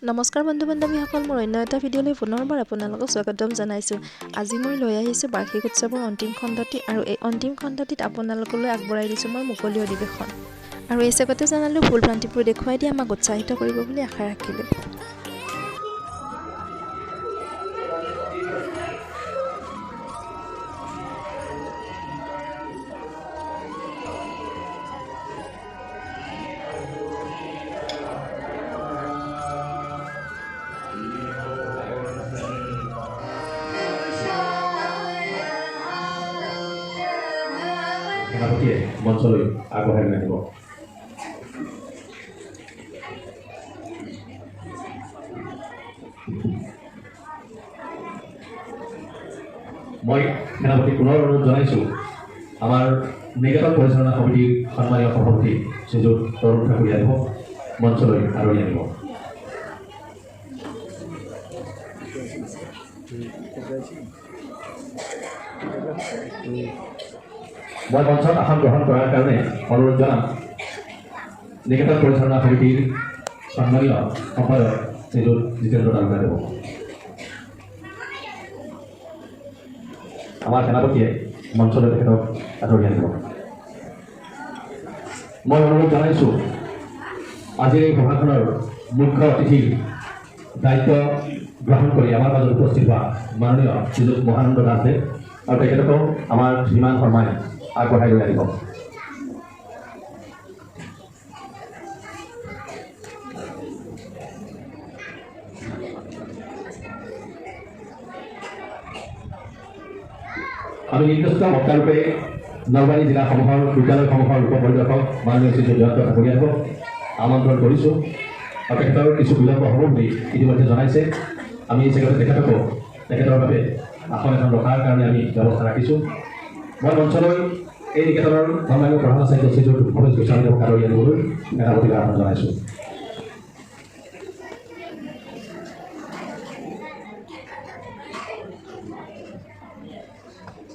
নমস্কাৰ বন্ধু বান্ধৱীসকল, মোৰ অন্য এটা ভিডিঅ'লৈ পুনৰবাৰ আপোনালোকক স্বাগতম জনাইছোঁ। আজি মই লৈ আহিছোঁ বাৰ্ষিক উৎসৱৰ অন্তিম খণ্ডটি, আৰু এই অন্তিম খণ্ডটিত আপোনালোকলৈ আগবঢ়াই দিছোঁ মই মুকলি অধিৱেশন। আৰু এই চেগতে জনালোঁ ভুল ভ্ৰান্তিবোৰ দেখুৱাই দি আমাক উৎসাহিত কৰিব বুলি আশা ৰাখিলোঁ। সেনাপতিয়ে মঞ্চলৈ আগবঢ়াই লৈ আহিব। মই সেনাপতি পুনৰ অনুৰোধ জনাইছোঁ আমাৰ নিকেতন পৰিচালনা সমিতিৰ সন্মানীয় সভাপতি শ্ৰীযুত তৰুণ ঠাকুৰীয়াদেৱক মঞ্চলৈ আদৰি আনিব। মই মঞ্চত আসন গ্ৰহণ কৰাৰ কাৰণে অনুৰোধ জনাম নিকেতন পৰিচালনা সমিতিৰ সন্মানীয় সম্পাদক শ্ৰীযুত জিতেন্দ্ৰ তালুকাদেৱক। আমাৰ সেনাপতিয়ে মঞ্চলৈ তেখেতক আদৰি আনিব। মই অনুৰোধ জনাইছোঁ আজিৰ এই সভাখনৰ মুখ্য অতিথিৰ দায়িত্ব গ্ৰহণ কৰি আমাৰ মাজত উপস্থিত হোৱা মাননীয় শ্ৰীযুত মহানন্দ দাসদেৱ আৰু তেখেতকো আমাৰ শ্ৰীমান শৰ্মাই আগবঢ়াই লৈ আহিব। আমি নিৰ্দিষ্ট বক্তাৰূপে নলবাৰী জিলাসমূহৰ বিদ্যালয়সমূহৰ উপ পৰিদৰ্শক মাননীয় শ্ৰীযুত জয়ন্ত ঠাকুৰীয়াদেৱক আমন্ত্ৰণ কৰিছোঁ আৰু তেখেতৰ কিছু বিলম্ব হ'ব বুলি ইতিমধ্যে জনাইছে। আমি এই চেগতে তেখেতৰ বাবে আসন এখন ৰখাৰ কাৰণে আমি ব্যৱস্থা ৰাখিছোঁ। মই মঞ্চলৈ এই নিকেতনৰ সন্মানীয় প্ৰধান আচাৰ্য শ্ৰীযুত ভৱেশ গোস্বামীদেৱক আদৰি আনিবলৈ সেনাপতিক আহ্বান জনাইছোঁ।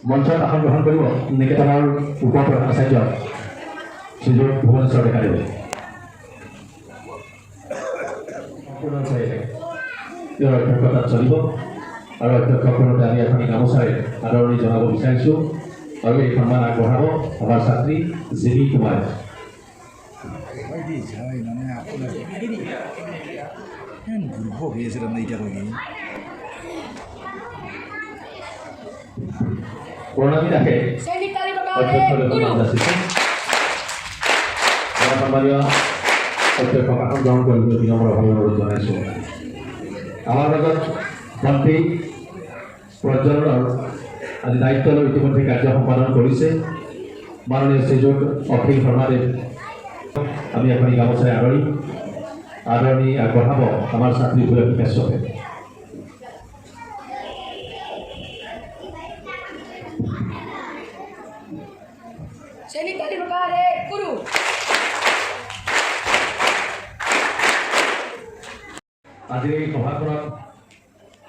মঞ্চত আসন গ্ৰহণ কৰিব নিকেতনৰ উপ প্ৰধান আচাৰ্য শ্ৰীযুত ভুৱনেশ্বৰ ডেকাদেৱে। তেওঁৰ অধ্যক্ষতাত চলিব আৰু অধ্যক্ষসকলতে আমি এখন গামোচাৰে আদৰণি জনাব বিচাৰিছোঁ আৰু এই সন্মান আগবঢ়াব আমাৰ ছাত্ৰী জিনি কুমাৰ। প্ৰণামী দাসে অধ্যক্ষলৈ যাচিছে। আমাৰ সন্মানীয় অধ্যক্ষক আসন গ্ৰহণ কৰিবলৈ বিনম্ৰভাৱে অনুৰোধ জনাইছোঁ। আমাৰ মাজত মন্ত্ৰী প্ৰজ্বলনৰ আজি দায়িত্ব লৈ ইতিমধ্যে কাৰ্য সম্পাদন কৰিছে মাননীয় শ্ৰীযুত অখিল শৰ্মাদেৱ। আমি এখনি গামোচাৰে আদৰণি আগবঢ়াব আমাৰ ছাত্ৰী ভূয়সী কাশ্যপে। আজিৰ এই সভাখনত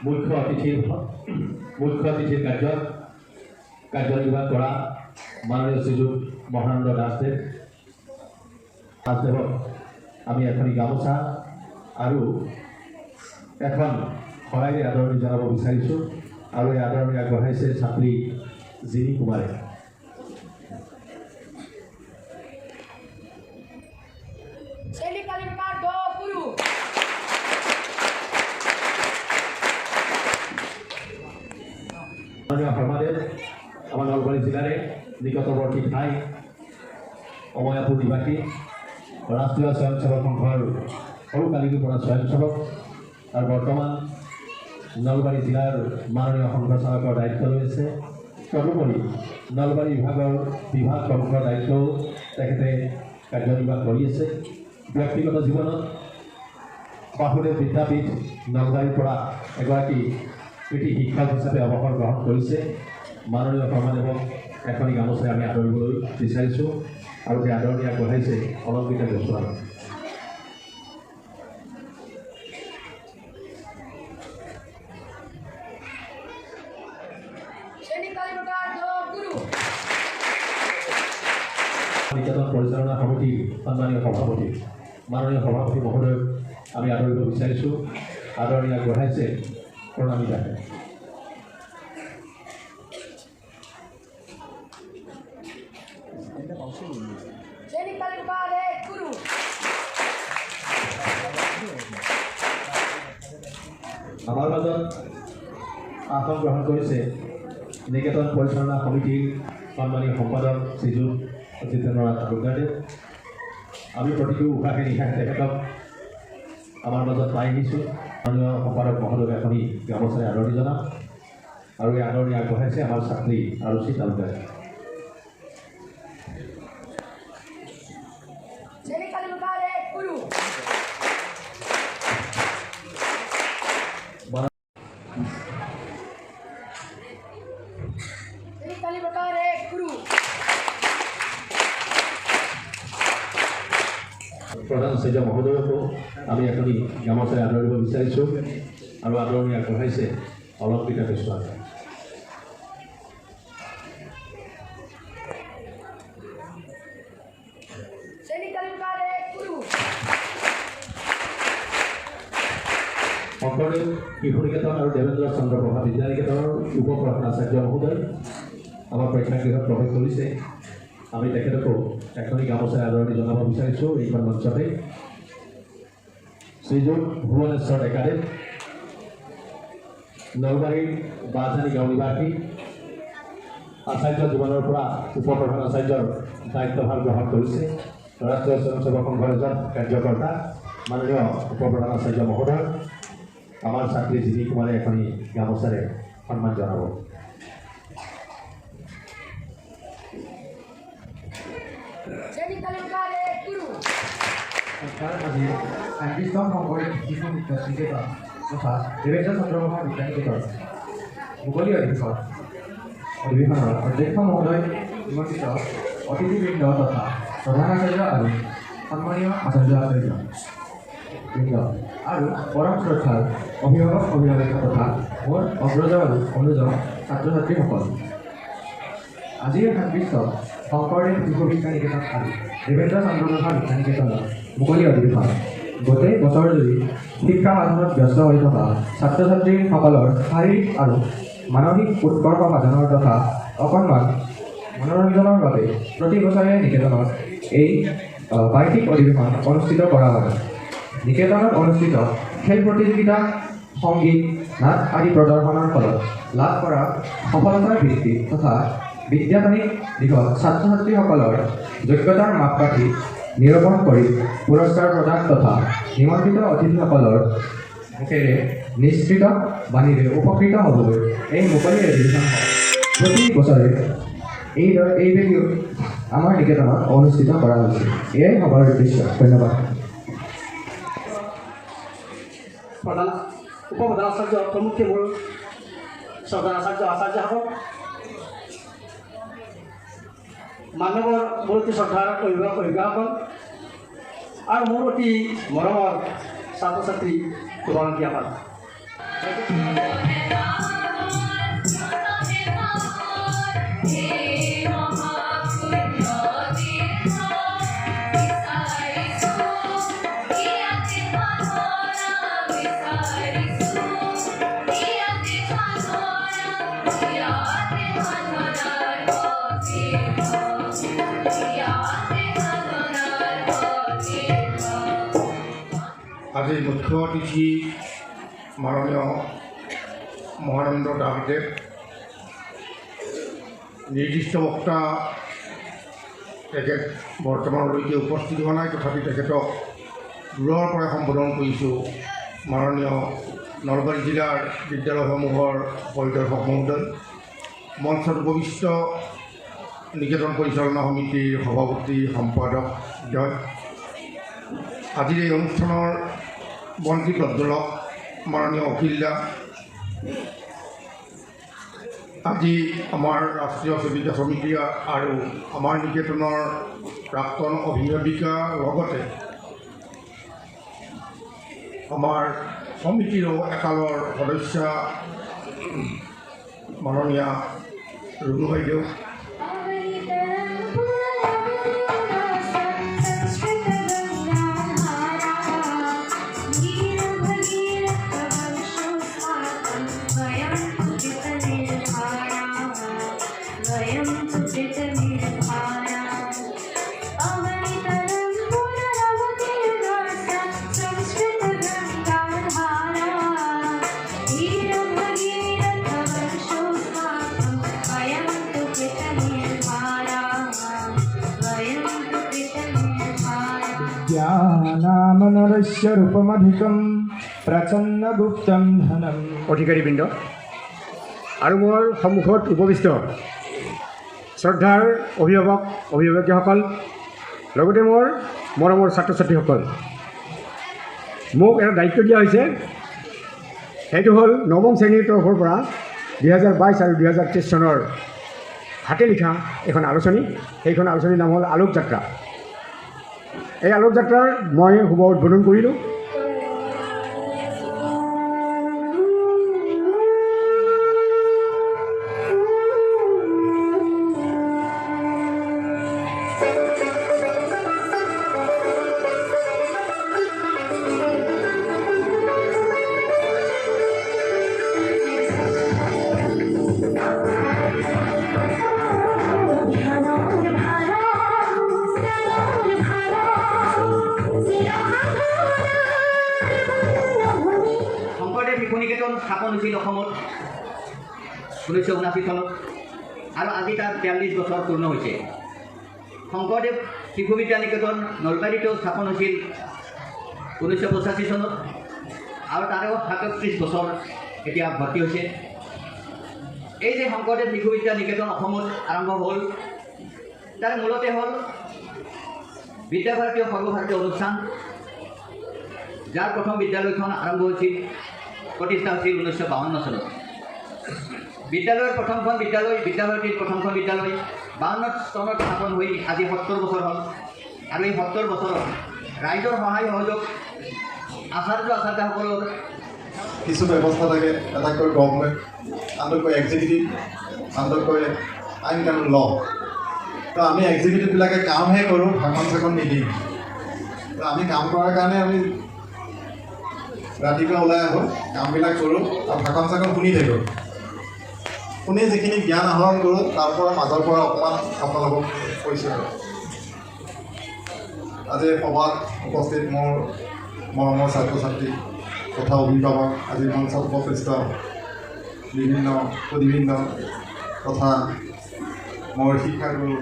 মুখ্য অতিথিৰ কাৰ্যনিৰ্বাহ কৰা মাননীয় শ্ৰীযুত মহানন্দ দাসদেৱক আমি এখনি গামোচা আৰু এখন শৰাইৰে আদৰণি জনাব বিচাৰিছোঁ আৰু এই আদৰণি আগবঢ়াইছে ছাত্ৰী জিনি কুমাৰে। মাননীয় শৰ্মাদেৱ আমাৰ নলবাৰী জিলাৰে নিকটৱৰ্তী ঠাই অময়াপুৰ নিবাসী, ৰাষ্ট্ৰীয় স্বয়ংসেৱক সংঘৰ সৰুকালিৰ পৰা স্বয়ংসেৱক আৰু বৰ্তমান নলবাৰী জিলাৰ মাননীয় সংঘ চালকৰ দায়িত্ব লৈ আছে। তদুপৰি নলবাৰী বিভাগ প্ৰমুখৰ দায়িত্বও তেখেতে কাৰ্যনিৰ্বাহ কৰি আছে। ব্যক্তিগত জীৱনত বাসুদেৱ বিদ্যাপীঠ নলবাৰীৰ পৰা এগৰাকী কৃতি শিক্ষক হিচাপে অৱসৰ গ্ৰহণ কৰিছে। মাননীয় শৰ্মাদেৱক এখনি গামোচাৰে আমি আদৰিবলৈ বিচাৰিছোঁ আৰু সেই আদৰণি আগবঢ়াইছে অলংকৃত গোস্বামী। নিকেতন পৰিচালনা সমিতিৰ সন্মানীয় সভাপতি মাননীয় সভাপতি মহোদয় আমি আদৰিব বিচাৰিছোঁ। আদৰণি আগবঢ়াইছে প্ৰণামী দাসে। আমাৰ মাজত আসন গ্ৰহণ কৰিছে নিকেতন পৰিচালনা সমিতিৰ সন্মানীয় সম্পাদক শ্ৰীযুত জিতেন্দ্ৰনাথ তালুকদাৰদেৱ। আমি প্ৰতিটো উশাহে নিশাহে তেখেতক আমাৰ মাজত পাই আহিছোঁ। মাননীয় সম্পাদক মহোদয় এখনি গামোচাৰে আদৰণি জনাম আৰু এই আদৰণি আগবঢ়াইছে আমাৰ ছাত্ৰী আৰুচি তালুকদাৰে। প্ৰধান আচাৰ্য মহোদয়কো আমি এখনি গামোচাৰে আদৰিব বিচাৰিছোঁ আৰু আদৰণি আগবঢ়াইছে অলংকৃতা কেশৱাল। শংকৰদেৱ শিশু নিকেতন আৰু দেৱেন্দ্ৰ চন্দ্ৰ প্ৰভা বিদ্যানিকেতনৰ উপ প্ৰধান আচাৰ্য মহোদয় আমাৰ প্ৰেক্ষাগৃহত প্ৰৱেশ কৰিছে। আমি তেখেতকো এখনি গামোচাৰে আদৰণি জনাব বিচাৰিছোঁ। এইখন মঞ্চতে শ্ৰীযুত ভুৱনেশ্বৰ ডেকাদেৱ, নলবাৰীৰ বাজানী গাঁও নিবাসী, আচাৰ্য জীৱনৰ পৰা উপ প্ৰধান আচাৰ্যৰ দায়িত্বভাৰ গ্ৰহণ কৰিছে। ৰাষ্ট্ৰীয় স্বয়ংসেৱক সংঘৰ এজন কাৰ্যকৰ্তা মাননীয় উপ প্ৰধান আচাৰ্য মহোদয় আমাৰ ছাত্ৰী জিবি কুমাৰে এখনি গামোচাৰে সন্মান জনাব। আজি 31তম শংকৰদেৱ শিশু নিকেতন তথা দেৱেন্দ্ৰ চন্দ্ৰ প্ৰভা বিদ্যানিকেতন মুকলি অধিৱেশনৰ অধ্যক্ষ মহোদয়, নিমন্ত্ৰিত অতিথিবৃন্দ তথা প্ৰধান আচাৰ্য আৰু সন্মানীয় আচাৰ্যবৃন্দ আৰু পৰম শ্ৰদ্ধাৰ অভিভাৱক অভিভাৱিকা তথা মোৰ অগ্ৰজ আৰু অনুজ ছাত্ৰ ছাত্ৰীসকল, আজিৰ 31তম শংকৰদেৱ শিশু বিজ্ঞান নিকেতন আৰু দেৱেন্দ্ৰ চন্দ্ৰ প্ৰভা বিদ্যানিকেতনৰ মুকলি অধিৱেশন গোটেই বছৰজুৰি শিক্ষা সাধনত ব্যস্ত হৈ থকা ছাত্ৰ ছাত্ৰীসকলৰ শাৰীৰিক আৰু মানসিক উৎকৰ্ষ সাধনৰ তথা অকণমান মনোৰঞ্জনৰ বাবে প্ৰতি বছৰে নিকেতনত এই বাৰ্ষিক অধিৱেশন অনুষ্ঠিত কৰা হয়। নিকেতনত অনুষ্ঠিত খেল প্ৰতিযোগিতা, সংগীত, নাট আদি প্ৰদৰ্শনৰ ফলত লাভ কৰা সফলতাৰ ভিত্তি তথা বিদ্যাদানিক দিশত ছাত্ৰ ছাত্ৰীসকলৰ যোগ্যতাৰ মাপকাঠি নিৰূপণ কৰি পুৰস্কাৰ প্ৰদান তথা নিমন্ত্ৰিত অতিথিসকলৰ মুখেৰে নিশ্চিত বাণীৰে উপকৃত হ'বলৈ এই মুকলি অধিৱেশন প্ৰতি বছৰে এইবেলিও আমাৰ নিকেতনত অনুষ্ঠিত কৰা হৈছে। এয়াই সভাৰ উদ্দেশ্য। ধন্যবাদ। উপপ্ৰধান আচাৰ্য প্ৰমুখ্যে মোৰ শ্ৰদ্ধাৰ আচাৰ্যসকল, মানৱৰ মোৰ অতি শ্ৰদ্ধাৰ অভিভাৱকসকল আৰু মোৰ অতি মৰমৰ ছাত্ৰ ছাত্ৰী শুভাকাংক্ষীসকল, আজিৰ মুখ্য অতিথি মাননীয় মহানন্দ দাসদেৱ, নিৰ্দিষ্ট বক্তা তেখেত বৰ্তমানলৈকে উপস্থিত হোৱা নাই, তথাপি তেখেতক দূৰৰ পৰাই সম্বোধন কৰিছোঁ। মাননীয় নলবাৰী জিলাৰ বিদ্যালয়সমূহৰ পৰিদৰ্শক মহোদয়, মঞ্চত উপবিষ্ট নিকেতন পৰিচালনা সমিতিৰ সভাপতি সম্পাদক দ্বয়, আজিৰ এই অনুষ্ঠানৰ বন্তি প্ৰজ্বলক মাননীয় অখিল দা, আজি আমাৰ ৰাষ্ট্ৰীয় সেৱিকা সমিতি আৰু আমাৰ নিকেতনৰ প্ৰাক্তন অভিভাৱিকা লগতে আমাৰ সমিতিৰো একালৰ সদস্যা মাননীয়া ৰুণু বাইদেউ, যস্য ৰূপমাধিকম প্ৰাচন্ন গুপ্তম ধনম। অধিকাৰীবৃন্দ আৰু মোৰ সন্মুখত উপবিষ্ট শ্ৰদ্ধাৰ অভিভাৱক অভিভাৱকীসকল, লগতে মোৰ মৰমৰ ছাত্ৰ ছাত্ৰীসকল, মোক এটা দায়িত্ব দিয়া হৈছে। সেইটো হ'ল নৱম শ্ৰেণীৰ তৰফৰ পৰা 2022 আৰু 2023 চনৰ হাতে লিখা এখন আলোচনী। সেইখন আলোচনীৰ নাম হ'ল আলোক যাত্ৰা। এই আলোক যাত্ৰাৰ মই শুভ উদ্বোধন কৰিলোঁ। শংকৰদেৱ শিশু নিকেতন স্থাপন হৈছিল অসমত 1979 চনত আৰু আজি তাত 43 বছৰ পূৰ্ণ হৈছে। শংকৰদেৱ শিশু বিদ্যা নিকেতন নলবাৰীতো স্থাপন হৈছিল 1985 চনত আৰু তাৰেও 37 বছৰ এতিয়া ভৰ্তি হৈছে। এই যে শংকৰদেৱ শিশু বিদ্যা নিকেতন অসমত আৰম্ভ হ'ল, তাৰ মূলতে হ'ল বিদ্যাভাৰতীয় সৰ্বভাৰতীয় অনুষ্ঠান, যাৰ প্ৰথম বিদ্যালয়খন আৰম্ভ হৈছিল, প্ৰতিষ্ঠা হৈছিল 1952 চনত। বিদ্যালয়ৰ প্ৰথমখন বিদ্যালয়, বিদ্যাভাৰতীৰ প্ৰথমখন বিদ্যালয় 52 চনত স্থাপন হৈ আজি 70 বছৰ হ'ল। আৰু এই 70 বছৰত ৰাইজৰ সহায় সহযোগ, আচাৰ্য আচাৰ্যাসকলৰ কিছু ব্যৱস্থা থাকে। এটাকৈ গভৰ্ণমেণ্ট, আনটোকৈ এক্সিকিউটিভ, আনটোকৈ আইন কানুন ল। তো আমি এক্সিকিউটিভবিলাকে কামহে কৰোঁ, ভাষণ চাখন নিদিম। তো আমি কাম কৰাৰ কাৰণে আমি ৰাতিপুৱা ওলাই আহোঁ, কামবিলাক কৰোঁ আৰু ভাষণ চাখন শুনি থাকোঁ। শুনি যিখিনি জ্ঞান আহৰণ কৰোঁ, তাৰ পৰা মাজৰ পৰা অকণমান আপোনালোকক কৈছোঁ। আজি সভাত উপস্থিত মোৰ মৰমৰ ছাত্ৰ ছাত্ৰী তথা অভিভাৱক, আজি মঞ্চত উপস্থিত বিভিন্ন তথা মোৰ শিক্ষাগুৰু,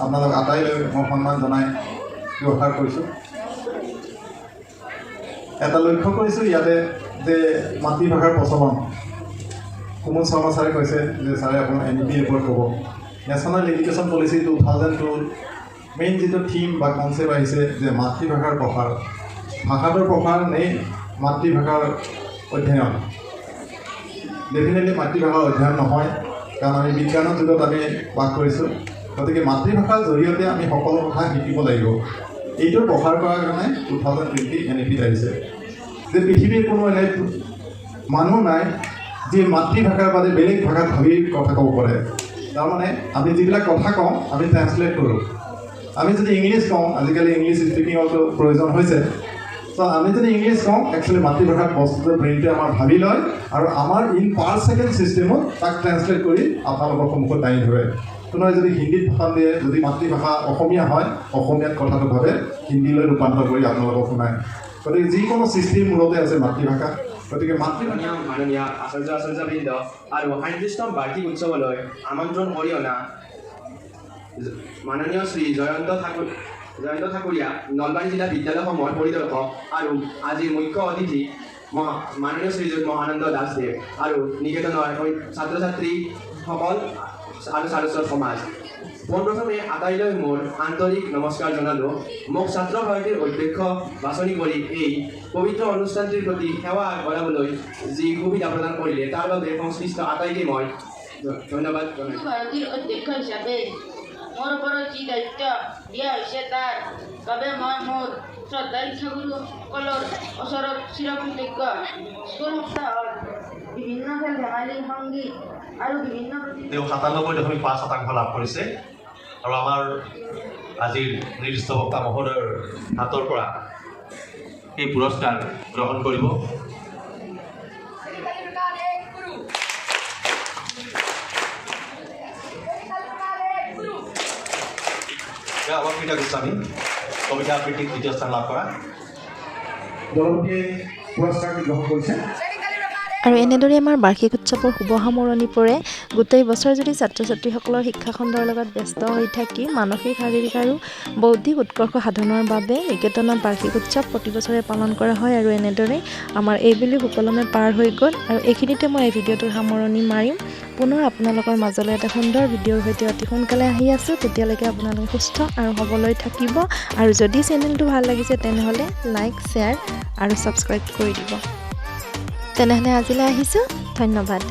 আপোনালোক আটাইলৈ মই সন্মান জনাই ব্যৱহাৰ কৰিছোঁ। এটা লক্ষ্য কৰিছোঁ ইয়াতে যে মাতৃভাষাৰ প্ৰচলন। কুমল শৰ্মা ছাৰে কৈছে যে ছাৰে আপোনাৰ NEP ওপৰত ক'ব। নেশ্যনেল এডুকেশ্যন পলিচি 2002 মেইন যিটো থিম বা কনচেপ্ট আহিছে যে মাতৃভাষাৰ প্ৰসাৰ, ভাষাটোৰ প্ৰসাৰ নে মাতৃভাষাৰ অধ্যয়ন। ডেফিনেটলি মাতৃভাষাৰ অধ্যয়ন নহয়, কাৰণ আমি বিজ্ঞানৰ যুগত আমি বাস কৰিছোঁ। গতিকে মাতৃভাষাৰ জৰিয়তে আমি সকলো কথা শিকিব লাগিব। এইটো প্ৰসাৰ কৰাৰ কাৰণে 2020 NEPত আহিছে যে পৃথিৱীৰ কোনো এনে মানুহ নাই যি মাতৃভাষাৰ বাদে বেলেগ ভাষাত ভাবি কথা ক'ব পাৰে। তাৰমানে আমি যিবিলাক কথা কওঁ আমি ট্ৰেন্সলেট কৰোঁ। আমি যদি ইংলিছ কওঁ, আজিকালি ইংলিছ স্পিকিঙৰতো প্ৰয়োজন হৈছে, তো আমি যদি ইংলিছ কওঁ একচুৱেলি মাতৃভাষাত বস্তুটো ব্ৰেইনটোৱে আমাৰ ভাবি লয় আৰু আমাৰ ইন পাৰ ছেকেণ্ড ছিষ্টেমত তাক ট্ৰেন্সলেট কৰি আপোনালোকৰ সন্মুখত দাঙি ধৰে। কোনোবাই যদি হিন্দীত ভাষণ দিয়ে, যদি মাতৃভাষা অসমীয়া হয়, অসমীয়াত কথাটো ভাবে হিন্দীলৈ ৰূপান্তৰ কৰি আপোনালোকক শুনায়। গতিকে যিকোনো সৃষ্টিৰ মূলতে আছে মাতৃভাষা। গতিকে মাতৃভাষা মাননীয় আচাৰ্যবৃন্দ আৰু 37তম বাৰ্ষিক উৎসৱলৈ আমন্ত্ৰণ কৰি অনা মাননীয় শ্ৰী জয়ন্ত ঠাকুৰীয়া, নলবাৰী জিলা বিদ্যালয়সমূহৰ পৰিদৰ্শক আৰু আজিৰ মুখ্য অতিথি মাননীয় শ্ৰীযুত মহানন্দ দাসদেৱ আৰু নিকেতনৰ ছাত্ৰ ছাত্ৰীসকল আৰু সাৰস্বত সমাজ। পোনপ্ৰথমে আটাইলৈ মোৰ আন্তৰিক নমস্কাৰ জনালোঁ। মোক ছাত্ৰ ভাৰতীৰ অধ্যক্ষ বাছনি কৰি এই পবিত্ৰ অনুষ্ঠানটিৰ প্ৰতি সেৱা আগবঢ়াবলৈ যি সুবিধা প্ৰদান কৰিলে তাৰ বাবে সংশ্লিষ্ট আটাইকে মই ধন্যবাদ জনাইছোঁ। ভাৰতীৰ অধ্যক্ষ হিচাপে মোৰ ওপৰত যি দায়িত্ব দিয়া হৈছে তাৰ বাবে মই মোৰ শ্ৰদ্ধাৰ শিক্ষাগুৰুসকলৰ ওচৰত চিৰকৃতজ্ঞ। স্কুল সপ্তাহত বিভিন্ন খেল ধেমালি, সংগীত আৰু বিভিন্ন 97.5% লাভ কৰিছে। আৰু আমাৰ আজিৰ নিৰ্দিষ্ট বক্তা মহোদয়ৰ হাতৰ পৰা এই পুৰস্কাৰ গ্ৰহণ কৰিব। অৱকৃতা গোস্বামী, কবিতা আবৃত্তিত 2য় স্থান লাভ কৰা। দলপতিয়ে পুৰস্কাৰটি গ্ৰহণ কৰিছে। আৰু এনেদৰে আমাৰ বাৰ্ষিক উৎসৱৰ শুভ সামৰণি পৰে গোটেই বছৰ যদি ছাত্ৰ ছাত্ৰীসকলৰ শিক্ষাখণ্ডৰ লগত ব্যস্ত হৈ থাকি মানসিক শাৰীৰিক আৰু বৌদ্ধিক উৎকৰ্ষ সাধনৰ বাবে নিকেতনত বাৰ্ষিক উৎসৱ প্ৰতি বছৰে পালন কৰা হয় আৰু এনেদৰে আমাৰ এইবেলি সুকলমে পাৰ হৈ গ'ল আৰু এইখিনিতে মই এই ভিডিঅ'টোৰ সামৰণি মাৰিম পুনৰ আপোনালোকৰ মাজলৈ এটা সুন্দৰ ভিডিঅ'ৰ সৈতে অতি সোনকালে আহি আছোঁ তেতিয়ালৈকে আপোনালোকে সুস্থ আৰু সবল থাকিব আৰু যদি চেনেলটো ভাল লাগিছে তেনেহ'লে লাইক শ্বেয়াৰ আৰু ছাবস্ক্ৰাইব কৰি দিব তেনেহ'লে আজিলৈ আহিছোঁ ধন্যবাদ